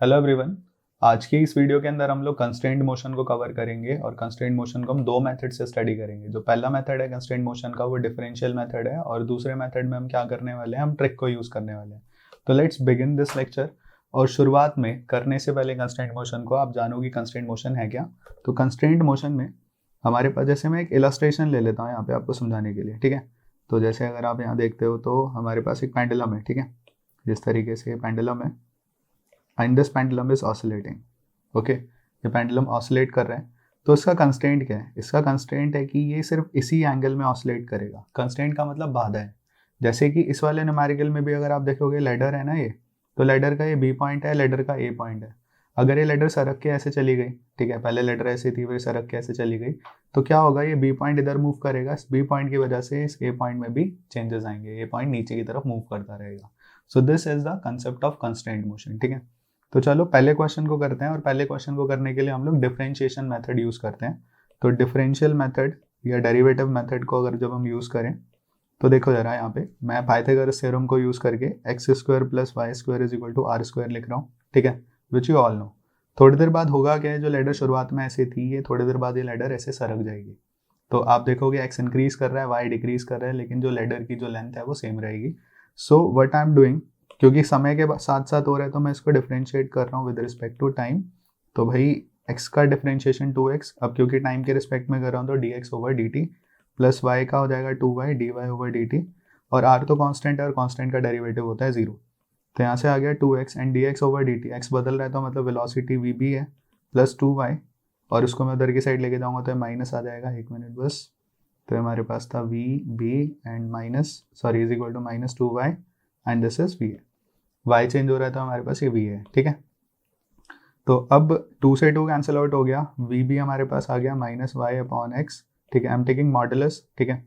Hello everyone. आज की इस वीडियो के अंदर हम लोग कंस्ट्रेंट मोशन को कवर करेंगे और कंस्ट्रेंट मोशन को हम दो मेथड से स्टडी करेंगे। जो पहला मेथड है कंस्ट्रेंट मोशन का वो डिफरेंशियल मेथड है और दूसरे मेथड में हम क्या करने वाले हैं, हम ट्रिक को यूज़ करने वाले हैं। तो लेट्स बिगिन दिस लेक्चर। और शुरुआत में करने से पहले कंस्ट्रेंट मोशन को आप जानोगे कंस्ट्रेंट मोशन है क्या। तो कंस्ट्रेंट मोशन में हमारे पास, जैसे मैं एक इलस्ट्रेशन ले लेता हूँ यहाँ पे आपको समझाने के लिए, ठीक है। तो जैसे अगर आप यहाँ देखते हो तो हमारे पास एक पेंडुलम है, ठीक है। जिस तरीके से पेंडुलम है and this pendulum is oscillating. Okay, ये पेंडुलम ऑसिलेट कर रहे हैं। तो इसका कंस्ट्रेंट क्या है? इसका कंस्ट्रेंट है कि ये सिर्फ इसी एंगल में ऑसिलेट करेगा। कंस्ट्रेंट का मतलब बाधा है। जैसे कि इस वाले न्यूमेरिकल में भी अगर आप देखोगे, लेडर है ना ये, तो लेडर का ये बी पॉइंट है, लेडर का ए पॉइंट है। अगर ये लेडर सरक के ऐसे चली गई, ठीक है, पहले लेडर ऐसे थी फिर सरक के ऐसे चली गई, तो क्या होगा, ये बी पॉइंट इधर मूव करेगा। इस बी पॉइंट की वजह से इस ए पॉइंट में भी चेंजेस आएंगे, ए पॉइंट नीचे की तरफ मूव करता रहेगा। सो this is the concept of constraint motion, ठीक है। तो चलो पहले क्वेश्चन को करते हैं, और पहले क्वेश्चन को करने के लिए हम लोग डिफरेंशिएशन मेथड यूज़ करते हैं। तो डिफरेंशियल मेथड या डेरिवेटिव मेथड को अगर जब हम यूज़ करें तो देखो जरा, यहाँ पे मैं पाइथागोरस थ्योरम को यूज़ करके X square plus Y square is equal to R square लिख रहा हूँ, ठीक है, विच यू ऑल नो। थोड़ी देर बाद होगा क्या है, जो लेडर शुरुआत में ऐसे थी, ये थोड़ी देर बाद ये लेडर ऐसे सरक जाएगी। तो आप देखोगे एक्स इंक्रीज कर रहा है, वाई डिक्रीज कर रहा है, लेकिन जो लेडर की जो लेंथ है वो सेम रहेगी। So what I am doing, क्योंकि समय के साथ साथ हो रहा है तो मैं इसको डिफ्रेंशिएट कर रहा हूँ विद रिस्पेक्ट टू टाइम। तो भाई x का डिफ्रेंशिएशन 2x, अब क्योंकि टाइम के रिस्पेक्ट में कर रहा हूँ तो dx over dt plus y का हो जाएगा 2y dy ओवर dt। और r तो कांस्टेंट है और कांस्टेंट का डेरिवेटिव होता है 0। तो यहाँ से आ गया 2x and dx over dt, x बदल रहा है तो मतलब वेलोसिटी vb है, प्लस 2y, और उसको मैं उधर की साइड लेके जाऊँगा तो माइनस आ जाएगा, एक मिनट बस। तो हमारे पास था vb and minus, sorry, is equal to minus 2y and this is va। y change हो रहा है तो हमारे पास ये v है, ठीक है। तो अब 2 से 2 कैंसिल आउट हो गया, v भी हमारे पास आ गया माइनस वाई अपॉन एक्स, ठीक है। आई एम टेकिंग मॉडुलस, ठीक है,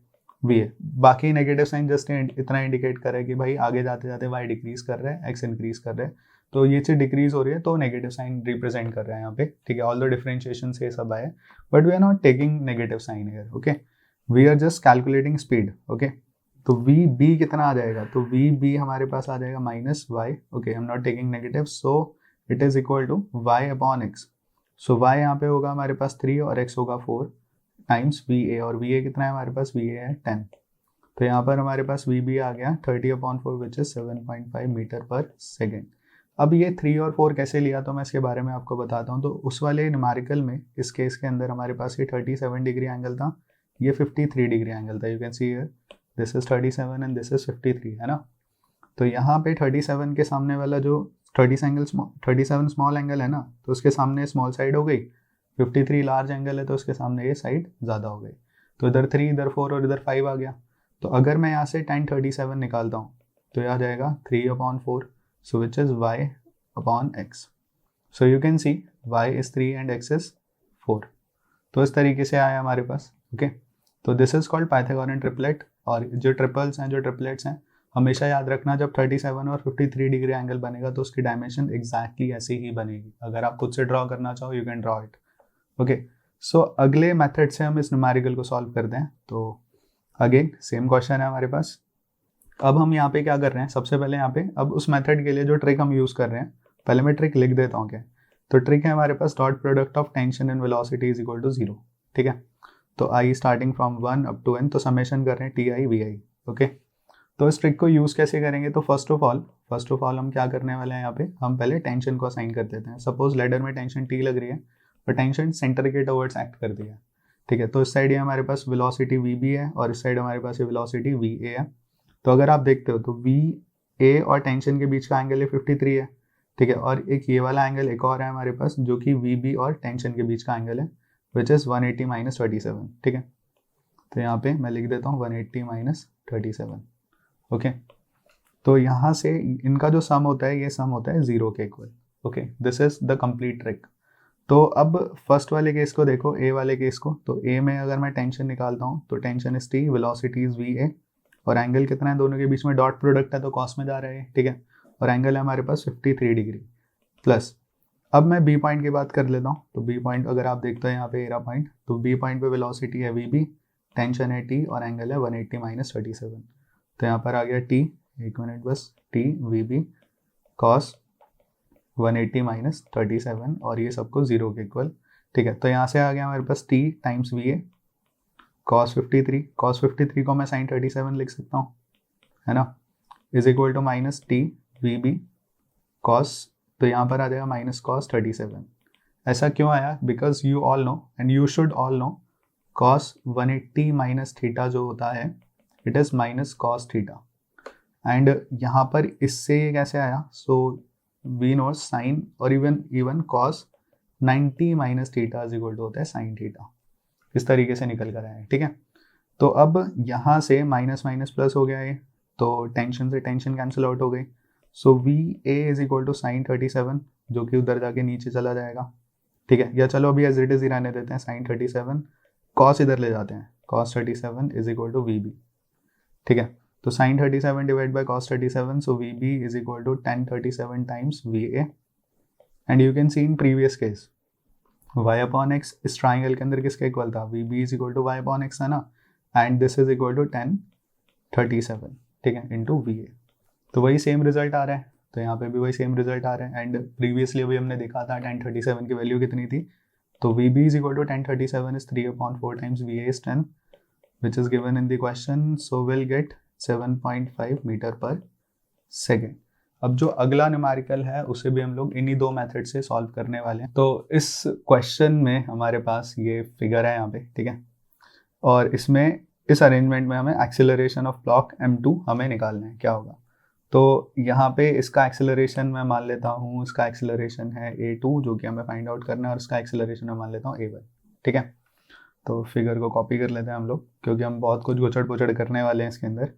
v है। बाकी नेगेटिव साइन जस्ट इतना इंडिकेट करे कि भाई आगे जाते जाते y डिक्रीज कर रहा है, x इंक्रीज कर रहा है, तो ये चीज़ डिक्रीज हो रही है तो नेगेटिव साइन रिप्रेजेंट कर रहा है यहाँ पे, ठीक है। ऑल द डिफरेंशिएशन से सब आए, but we are not taking negative sign here, okay. We are just calculating speed, okay. तो वी बी कितना आ जाएगा, तो वी बी हमारे पास आ जाएगा minus Y, okay, I am not taking negative, so it is equal to Y upon X. So Y यहाँ पे होगा हमारे पास 3 और x होगा 4 टाइम्स वी ए, और वी ए कितना है हमारे पास, वी ए है 10। तो यहाँ पर हमारे पास वी बी आ गया 30/4 which is 7.5 metre per second. अब ये 3 और 4 कैसे लिया तो मैं इसके बारे में आपको बताता हूँ। तो उस वाले न्यूमेरिकल में इस केस के अंदर हमारे पास ये 37 डिग्री एंगल था, ये 53 डिग्री एंगल था। You can see here this is 37 and this is 53, है ना। तो यहाँ पे 37 के सामने वाला जो 37 स्मॉल एंगल है ना, तो उसके सामने स्मॉल साइड हो गई, 53 लार्ज एंगल है तो उसके सामने ये साइड ज़्यादा हो गई। तो इधर 3, इधर 4 और इधर 5 आ गया। तो अगर मैं यहाँ से tan 37 निकालता हूँ तो यह आ जाएगा 3/4, so which is y upon x। So you can see y is 3 and x is 4। तो इस तरीके से आया हमारे पास, ओके। तो this is called Pythagorean triplet. और जो ट्रिपल्स हैं, जो ट्रिपलेट्स हैं, हमेशा याद रखना, जब 37 और 53 डिग्री एंगल बनेगा तो उसकी डायमेंशन एग्जैक्टली ऐसी ही बनेगी। अगर आप खुद से ड्रॉ करना चाहो you can draw it, okay. So अगले मेथड से हम इस न्यूमेरिकल को सॉल्व करते हैं। तो अगेन सेम क्वेश्चन है हमारे पास। अब हम यहाँ पे क्या कर रहे हैं, सबसे पहले यहाँ पे अब उस मेथड के लिए जो ट्रिक हम यूज़ कर रहे हैं, पहले मैं ट्रिक लिख देता हूँ क्या। तो ट्रिक है हमारे पास dot product of tension and velocity is equal to 0, ठीक है। तो I starting from 1 up to n, तो समेशन कर रहे हैं T I V I, okay. तो इस ट्रिक को यूज़ कैसे करेंगे, तो फर्स्ट ऑफ ऑल हम क्या करने वाले हैं, यहाँ पे हम पहले टेंशन को असाइन कर देते हैं। सपोज लेडर में टेंशन टी लग रही है और टेंशन सेंटर के टवर्ड्स एक्ट कर दिया, ठीक है। तो इस साइड ये हमारे पास वेलोसिटी वी बी है और इस साइड हमारे पास ये वेलोसिटी वी ए है। तो अगर आप देखते हो तो वी ए और टेंशन के बीच का एंगल ये 53 है, ठीक है। और एक ये वाला एंगल एक और है हमारे पास जो कि वी बी और टेंशन के बीच का एंगल है, विच इज़ 180 माइनस 37, ठीक है। तो यहाँ पे मैं लिख देता हूँ 180 माइनस 37, ओके। तो यहाँ से इनका जो सम होता है, ये सम होता है 0 के equal, okay. This is the complete trick. तो अब फर्स्ट वाले केस को देखो, ए वाले केस को। तो ए में अगर मैं टेंशन निकालता हूँ तो tension is T, velocity is V A, और एंगल कितना है दोनों के बीच में, डॉट प्रोडक्ट है तो कॉस में जा रहा है, ठीक है। और एंगल है हमारे पास 53 डिग्री प्लस। अब मैं बी पॉइंट की बात कर लेता हूँ। तो बी पॉइंट अगर आप देखते हो यहाँ पे एरा पॉइंट, तो बी पॉइंट पे वेलोसिटी है वी बी, टेंशन है टी और एंगल है 180 माइनस 37। तो यहाँ पर आ गया टी, एक मिनट बस, T V B cos 180 minus 37 और ये सबको 0 के इक्वल। ठीक है, तो यहाँ से आ गया हमारे पास t टाइम्स वी ए कॉस 53। कॉस 53 को मैं साइन 37 लिख सकता हूँ, है ना, is equal to minus T V B cos, तो यहाँ पर आ जाएगा माइनस कॉस 37। ऐसा क्यों आया? Because you all know and you should all know cos 180 minus theta जो होता है it is minus cos theta. And यहाँ पर इससे ये कैसे आया? सो वी नो साइन और even cos 90 minus theta is equal to होता है साइन थीटा। इस तरीके से निकल कर आया है। ठीक है, तो अब यहाँ से माइनस माइनस प्लस हो गया ये, तो टेंशन से टेंशन कैंसिल आउट हो गई। So V A is equal to sine 37 जो कि उधर जाके नीचे चला जाएगा। ठीक है, या चलो अभी एज इट इज ही रहने देते हैं, साइन 37 कॉस इधर ले जाते हैं, cos 37 is equal to V B. ठीक है, तो sine 37 divide by cos 37, so V B is equal to tan 37 times V A. And you can see in previous case y upon X इस triangle के अंदर किसके equal था? V B is equal to Y upon X है ना, and this is equal to 1037, ठीक है, into V A. तो वही सेम रिजल्ट आ रहा है, तो यहाँ पे भी वही सेम रिजल्ट आ रहा है। एंड प्रीवियसली अभी हमने देखा था 1037 की वैल्यू कितनी थी, तो V B is equal to 1037 is 3/4 times V A is 10 which is given in the question, so will get 7.5 metre per second. अब जो अगला न्यूमेरिकल है उसे भी हम लोग इन्हीं दो मेथड से सॉल्व करने वाले हैं। तो इस क्वेश्चन में हमारे पास ये फिगर है यहाँ पे, ठीक है, और इसमें इस अरेंजमेंट में हमें एक्सेलरेशन ऑफ ब्लॉक m2 हमें निकालना है। क्या होगा? तो यहाँ पे इसका एक्सेलरेशन मैं मान लेता हूँ, इसका एक्सेलरेशन है a2 जो कि हमें फाइंड आउट करना है, और इसका एक्सेलरेशन मैं मान लेता हूँ a1। ठीक है, तो फिगर को कॉपी कर लेते हैं हम लोग, क्योंकि हम बहुत कुछ गुचड़ पुचड़ करने वाले हैं इसके अंदर।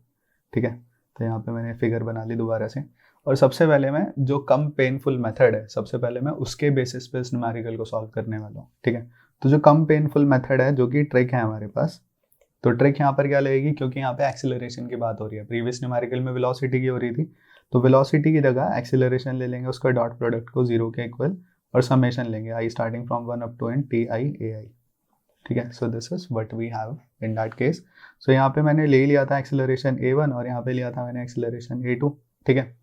ठीक है, तो यहाँ पे मैंने फिगर बना ली दोबारा से, और सबसे पहले मैं जो कम पेनफुल मेथड है सबसे पहले मैं उसके बेसिस पे इस न्यूमेरिकल को सॉल्व करने वाला हूँ। ठीक है, तो जो कम पेनफुल मेथड है जो कि ट्रिक है हमारे पास, तो ट्रिक यहाँ पर क्या लगेगी, क्योंकि यहाँ पे एक्सेलरेशन की बात हो रही है, प्रीवियस न्यूमेरिकल में वेलोसिटी की हो रही थी, तो वेलोसिटी की जगह एक्सेलरेशन ले लेंगे, उसका डॉट प्रोडक्ट को 0 के इक्वल और समेशन लेंगे I starting from 1 up to n T I A I. ठीक है, so this is what we have in that case. सो यहाँ पे मैंने ले लिया था एक्सेलरेशन a1 और यहाँ पे लिया था मैंने एक्सेलरेशन a2। ठीक है,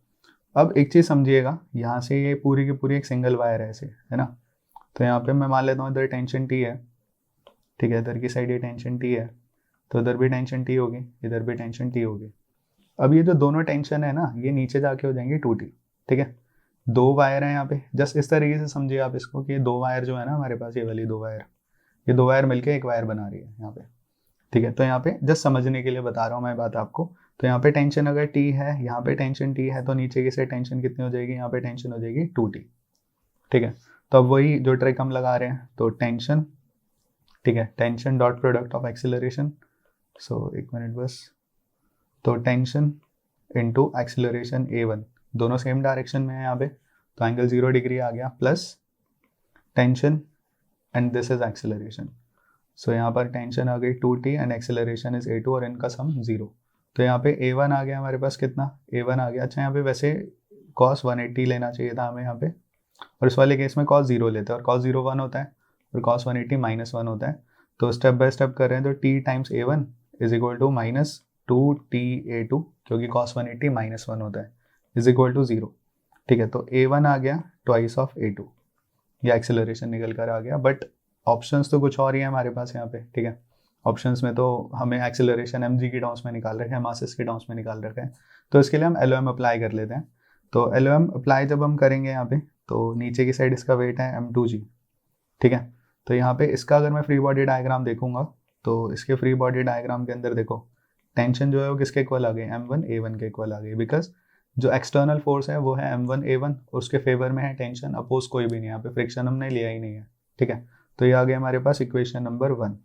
अब एक चीज़ समझिएगा, यहाँ से ये पूरी की पूरी एक सिंगल वायर है ऐसे, है ना, तो यहाँ पे मैं मान लेता हूँ इधर टेंशन T है। ठीक है, इधर की साइड ये टेंशन T है, तो इधर भी टेंशन T होगी, इधर भी टेंशन T होगी। अब ये जो दोनों टेंशन है ना, ये नीचे जाके हो जाएंगे 2T। ठीक है, दो वायर हैं यहाँ पे, जस्ट इस तरीके से समझिए आप इसको कि ये दो वायर जो है ना हमारे पास, ये वाली दो वायर, ये दो वायर मिलके एक वायर बना रही है यहाँ पे। ठीक है, तो यहाँ पे जस्ट समझने के लिए बता रहा हूँ मैं बात आपको। तो यहाँ पे टेंशन अगर T है, यहाँ पे टेंशन T है, तो नीचे की साइड टेंशन कितनी हो जाएगी? यहाँ पे टेंशन हो जाएगी 2T। ठीक है, तो अब वही जो ट्रिक हम लगा रहे हैं, तो टेंशन, ठीक है, tension dot product of acceleration, so एक मिनट बस, तो टेंशन इंटू एक्सेलरेशन a1, दोनों सेम डायरेक्शन में है यहाँ पे, तो एंगल 0 डिग्री आ गया, plus tension and this is acceleration. So यहाँ पर टेंशन आ गई 2T and acceleration is a2 और इनका सम 0। तो यहाँ पे a1 आ गया हमारे पास, कितना? a1 आ गया। अच्छा, यहाँ पे वैसे cos 180 लेना चाहिए था हमें यहाँ पे, और इस वाले केस में cos 0 लेते हैं, और cos 0 1 होता है और cos 180 -1 होता है। तो स्टेप बाय स्टेप कर रहे हैं, तो t times a1 is equal to minus 2T a2, क्योंकि cos 180 -1 होता है, इज इक्वल टू 0। ठीक है, तो a1 आ गया ट्वाइस ऑफ a2, या एक्सेलरेशन निकल कर आ गया। बट ऑप्शंस तो कुछ और ही है हमारे पास यहाँ पे। ठीक है, ऑप्शंस में तो हमें एक्सेलरेशन mg की टर्म्स में निकाल रखे हैं, मासेस की टर्म्स में निकाल रखे हैं, तो इसके लिए हम LOM अप्लाई कर लेते हैं। तो LOM अप्लाई जब हम करेंगे यहाँ पे, तो नीचे की साइड इसका वेट है m2g। ठीक है, तो यहाँ पे इसका अगर मैं फ्री बॉडी डायग्राम देखूंगा, तो इसके फ्री बॉडी डायग्राम के अंदर देखो, टेंशन जो है वो किसके इक्वल आ गई? m1 a1 के इक्वल आ गई, बिकॉज जो एक्सटर्नल फोर्स है वो है m1 a1 और उसके फेवर में है टेंशन, अपोज कोई भी नहीं, यहाँ पे फ्रिक्शन हमने लिया ही नहीं है। ठीक है, तो ये आ गया हमारे पास इक्वेशन नंबर 1।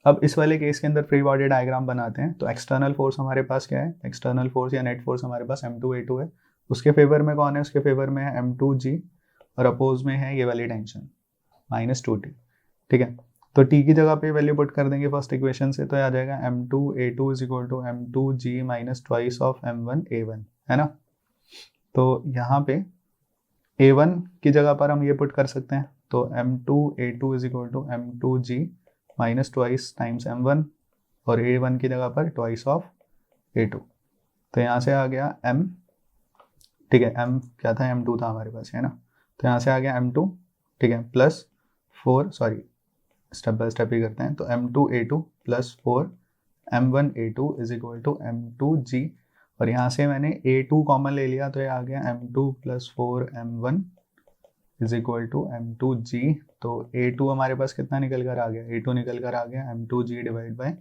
अब इस वाले केस के अंदर फ्री बॉडी डायग्राम बनाते हैं। तो एक्सटर्नल फोर्स हमारे पास क्या है? एक्सटर्नल फोर्स या नेट फोर्स हमारे पास m2 a2 है, उसके फेवर में कौन है? उसके फेवर में है m2g, और अपोज में है ये वाली टेंशन -2T। ठीक है, तो T की जगह पे वैल्यू पुट कर देंगे फर्स्ट इक्वेशन से, तो आ जाएगा m2 a2 is equal to m2g minus twice of m1 a1, है ना। तो यहाँ पे a1 की जगह पर हम ये पुट कर सकते हैं, तो m2 a2 is equal to m2g minus twice times m1, और a1 की जगह पर ट्वाइस ऑफ a2। तो यहाँ से आ गया m, ठीक है, m क्या था, m2 था हमारे पास, है ना। तो यहाँ से आ गया m2, ठीक है, plus 4, sorry step by step ही करते हैं। तो m2a2 plus 4 m1a2 is equal to m2g, और यहाँ से मैंने a2 कॉमन ले लिया तो ये आ गया m2 plus 4 m1 is equal to m2g। तो a2 हमारे पास कितना निकल कर आ गया, a2 निकल कर आ गया m2g divide by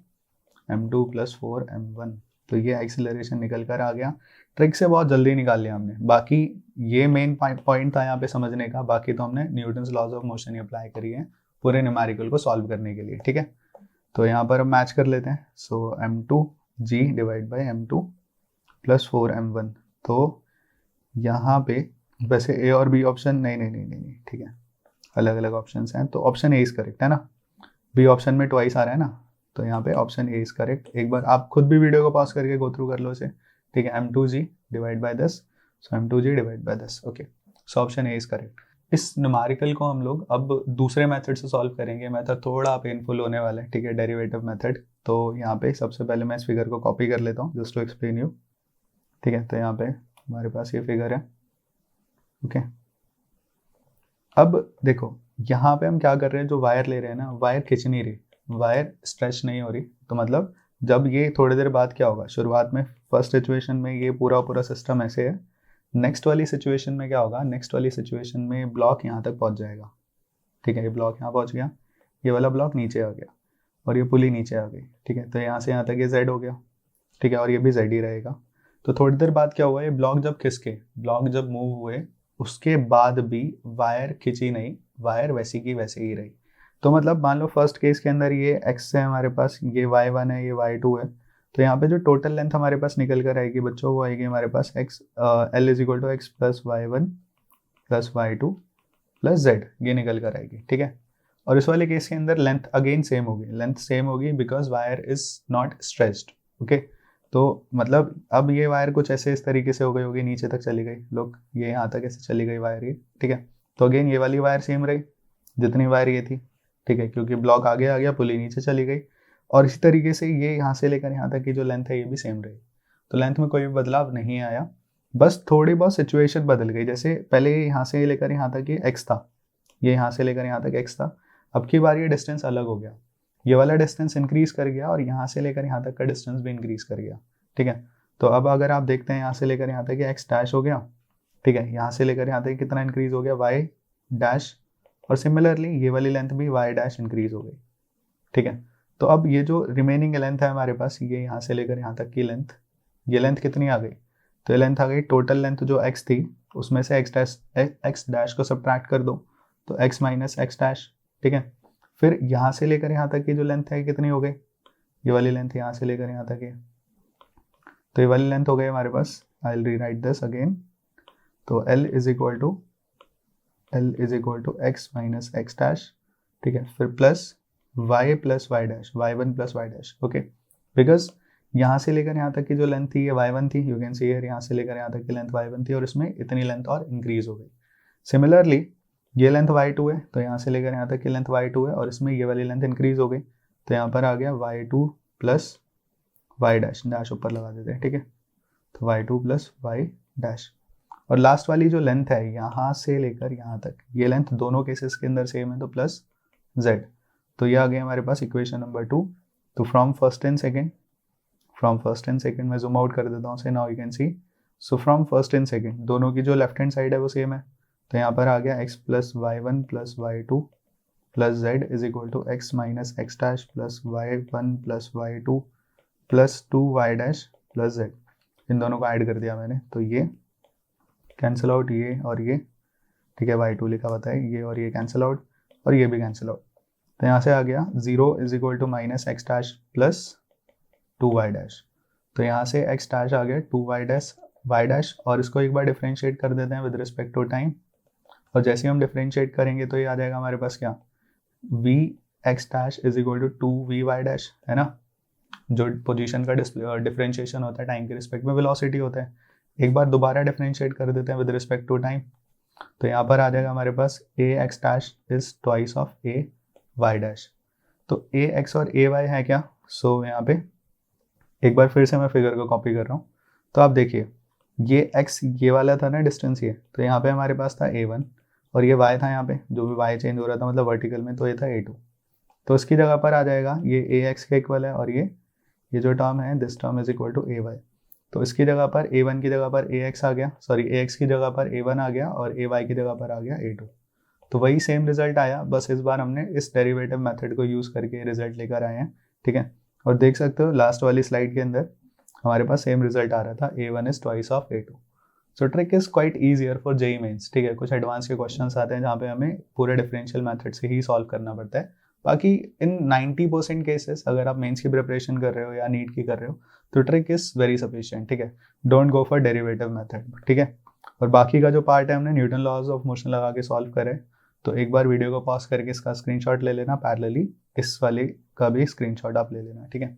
m2 plus 4 m1। तो ये एक्सीलरेशन निकल कर आ गया। ट्रिक से बहुत जल्दी निकाल लिया हमने, बाकी ये मेन पॉइंट था यहाँ पे समझने का, बाकी तो हमने न्यूटन्स लॉज ऑफ मोशन ही अप्लाई करी है पूरे न्यूमेरिकल को सॉल्व करने के लिए, ठीक है। तो यहाँ पर हम मैच कर लेते हैं। सो m2g divide by m2 plus 4 m1। तो यहाँ पे वैसे ए और बी ऑप्शन नहीं, ठीक है, अलग अलग ऑप्शन हैं, तो ऑप्शन ए इज करेक्ट है ना। बी ऑप्शन में ट्वाइस आ रहा है ना, तो यहाँ पे ऑप्शन ए इज करेक्ट। एक बार आप खुद भी वीडियो को पॉज करके गो थ्रू कर लो इसे, ठीक है। m2g divide by 10, so m2g divide by 10, okay. So option A is correct. इस न्यूमेरिकल को हम लोग अब दूसरे मेथड से सॉल्व करेंगे। मेथड थोड़ा पेनफुल होने वाला है, ठीक है, डेरिवेटिव मेथड। तो यहाँ पे सबसे पहले मैं इस फिगर को कॉपी कर लेता हूँ जस्ट टू एक्सप्लेन यू, ठीक है। तो यहाँ पे हमारे पास ये फिगर है, ओके। अब देखो यहाँ पे हम क्या कर रहे हैं, जो वायर ले रहे हैं ना, वायर खिंच नहीं रही, वायर स्ट्रेच नहीं हो रही। तो मतलब जब ये थोड़ी देर बाद क्या होगा, शुरुआत में फर्स्ट सिचुएशन में ये पूरा सिस्टम ऐसे है, नेक्स्ट वाली सिचुएशन में क्या होगा, नेक्स्ट वाली सिचुएशन में ब्लॉक यहाँ तक पहुँच जाएगा, ठीक है। ये ब्लॉक यहाँ पहुँच गया, ये वाला ब्लॉक नीचे आ गया, और ये पुली नीचे आ गई, ठीक है। तो यहाँ से यहाँ तक ये जेड हो गया, ठीक है, और ये भी जेड ही रहेगा। तो थोड़ी देर बाद क्या हुआ, ये ब्लॉक जब खिसके, ब्लॉक जब मूव हुए, उसके बाद भी वायर खिंची नहीं, वायर वैसी की वैसे ही रही। तो मतलब मान लो फर्स्ट केस के अंदर ये x है हमारे पास, ये y1 है, ये y2 है। तो यहाँ पे जो टोटल लेंथ हमारे पास निकल कर आएगी बच्चों, वो आएगी हमारे पास l is equal to X plus y1 plus y2 plus z, ये निकल कर आएगी, ठीक है। और इस वाले केस के अंदर लेंथ अगेन सेम होगी, लेंथ सेम होगी because wire is not stretched, okay. तो मतलब अब ये वायर कुछ ऐसे इस तरीके से हो गई होगी, नीचे तक चली गई, लोग ये यहाँ तक ऐसे चली गई वायर ये, ठीक है। तो अगेन ये वाली वायर सेम रही जितनी वायर ये थी, ठीक है, क्योंकि ब्लॉक आगे आ गया, पुली नीचे चली गई। और इसी तरीके से ये यहाँ से लेकर यहाँ तक की जो लेंथ है ये भी सेम रही। तो लेंथ में कोई भी बदलाव नहीं आया, बस थोड़ी बहुत सिचुएशन बदल गई। जैसे पहले यहाँ से लेकर यहाँ तक ये x था, ये यहाँ से लेकर यहाँ तक x था, अब की बार ये डिस्टेंस अलग हो गया, ये वाला डिस्टेंस इंक्रीज कर गया, और यहाँ से लेकर यहाँ तक का डिस्टेंस भी इंक्रीज कर गया, ठीक है। तो अब अगर आप देखते हैं यहाँ से लेकर यहाँ तक ये x डैश हो गया, ठीक है, यहाँ से लेकर यहाँ तक कितना इंक्रीज हो गया, y डैश, और सिमिलरली ये वाली लेंथ भी y डैश इंक्रीज हो गई, ठीक है। तो अब ये जो रिमेनिंग लेंथ है हमारे पास, ये यहाँ से लेकर यहाँ तक की लेंथ, ये लेंथ कितनी आ गई, तो ये लेंथ आ गई, टोटल लेंथ जो x थी उसमें से x डैश को सब्ट्रैक्ट कर दो, तो x माइनस एक्स डैश, ठीक है। फिर यहाँ से लेकर यहाँ तक की जो लेंथ है कितनी हो गई, ये वाली लेंथ यहाँ से लेकर यहाँ तक है, तो ये वाली लेंथ हो गई हमारे पास, I will rewrite this again. तो L is equal to x minus x dash, ठीक है, फिर plus y plus y dash, y1 plus y dash, okay. Because यहाँ से लेकर यहाँ तक की जो लेंथ थी ये y1 थी, यू कैन सी हियर, यहाँ से लेकर यहाँ तक की लेंथ y1 थी, और इसमें इतनी लेंथ और इंक्रीज हो गई। सिमिलरली ये लेंथ y2 है, तो यहाँ से लेकर यहाँ तक की लेंथ y2 है, और इसमें ये वाली लेंथ इंक्रीज हो गई, तो यहाँ पर आ गया y2 plus y dash, dash ऊपर लगा देते हैं, ठीक है। तो y2 प्लस वाई डैश, और लास्ट वाली जो लेंथ है यहाँ से लेकर यहाँ तक, ये लेंथ दोनों केसेस के अंदर सेम है, तो प्लस z। तो ये आ गया हमारे पास इक्वेशन नंबर 2। तो फ्रॉम फर्स्ट एंड सेकेंड मैं जूम आउट कर देता हूँ, से now you can C. So from first and second दोनों की जो लेफ्ट हैंड साइड है वो सेम है, तो यहाँ पर आ गया x plus y1 plus y2 plus z is equal to x minus x dash plus y1 plus y2 plus 2y dash plus z। इन दोनों को ऐड कर दिया मैंने, तो ये कैंसिल आउट, ये और ये, ठीक है, y2 लिखा हुआ है, ये और ये कैंसिल आउट, और ये भी कैंसिल आउट। तो यहाँ से आ गया 0 is equal to minus x dash plus 2y dash. तो यहाँ से x डैश आ गया 2y डैश, और इसको एक बार डिफ्रेंशिएट कर देते हैं विद रिस्पेक्ट टू टाइम, और जैसे हम डिफ्रेंशिएट करेंगे तो ये आ जाएगा हमारे पास क्या, v x dash is equal to 2vy dash, है ना। जो पोजीशन का डिफ्रेंशिएशन होता है टाइम के रिस्पेक्ट में वेलोसिटी होता है, एक बार दोबारा डिफ्रेंशिएट कर देते हैं विद रिस्पेक्ट टू टाइम, तो यहाँ पर आ जाएगा हमारे पास ax dash is twice of ay dash. तो ax और ay है क्या, सो यहाँ पे एक बार फिर से मैं फिगर को कॉपी कर रहा हूँ। तो आप देखिए ये x ये वाला था ना डिस्टेंस, ये तो यहाँ पे हमारे पास था a1 और ये y था यहाँ पे, जो भी y चेंज हो रहा था मतलब वर्टिकल में, तो ये था a2। तो उसकी जगह पर आ जाएगा ये ax के इक्वल है और ये जो टर्म है this term is equal to ay। तो इसकी जगह पर a1 की जगह पर ax आ गया, सॉरी ax की जगह पर a1 आ गया और ay की जगह पर आ गया a2। तो वही सेम रिजल्ट आया, बस इस बार हमने इस डेरिवेटिव मेथड को यूज़ करके रिजल्ट लेकर आए हैं, ठीक है। और देख सकते हो लास्ट वाली स्लाइड के अंदर हमारे पास सेम रिजल्ट आ रहा था, a1 is twice of a2। So trick is quite easier for JEE Mains, ठीक है। कुछ एडवांस के क्वेश्चंस आते हैं जहाँ पे हमें पूरे डिफरेंशियल मेथड से ही सॉल्व करना पड़ता है। बाकी इन 90% केसेस अगर आप मेंस की प्रिपरेशन कर रहे हो या नीट की कर रहे हो तो ट्रिक इज वेरी सफिशिएंट, ठीक है। Don't go for derivative method, ठीक है। और बाकी का जो पार्ट है हमने न्यूटन लॉज ऑफ मोशन लगा के सॉल्व करे, तो एक बार वीडियो को पॉज करके इसका स्क्रीनशॉट ले लेना, पैरेलली इस वाले का भी स्क्रीनशॉट आप ले लेना, ठीक है।